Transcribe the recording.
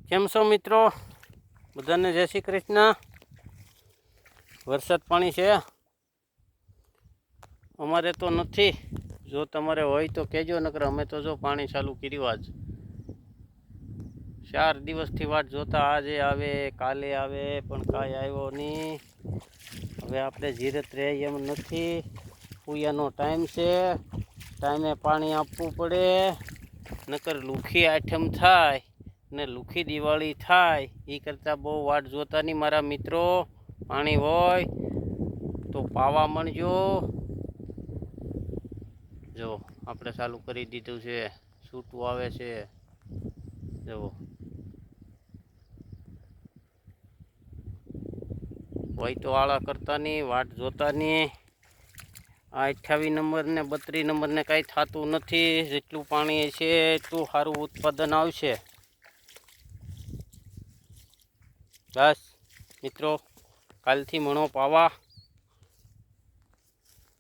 કેમ છો મિત્રો? બધાને જય શ્રી કૃષ્ણ। વરસાદ પાણી છે? અમારે તો નથી। જો તમારે હોય તો કહેજો, નકર અમે તો જો પાણી ચાલુ કર્યું આજ। 4 દિવસથી વાટ જોતા, આજે આવે કાલે આવે પણ કાંઈ આવ્યો નહીં। હવે આપણે ધીરજ રહે એમ નથી। પૂયાનો ટાઈમ છે, ટાઈમે પાણી આપવું પડે, નકર લુખી આઠમ થાય ને લુખી દિવાળી થાય। એ કરતાં બહુ વાટ જોતા નહીં મારા મિત્રો। પાણી હોય તો પાવા મળજો। જો આપણે ચાલુ કરી દીધું છે, છૂટું આવે છે। જુઓ, હોય તો આળા કરતા નહીં, વાટ જોતા નહીં। આ 28 નંબર ને 32 નંબર ને કાંઈ થતું નથી। જેટલું પાણી છે એટલું સારું ઉત્પાદન આવશે। બસ મિત્રો, કાલથી મણો પાવા।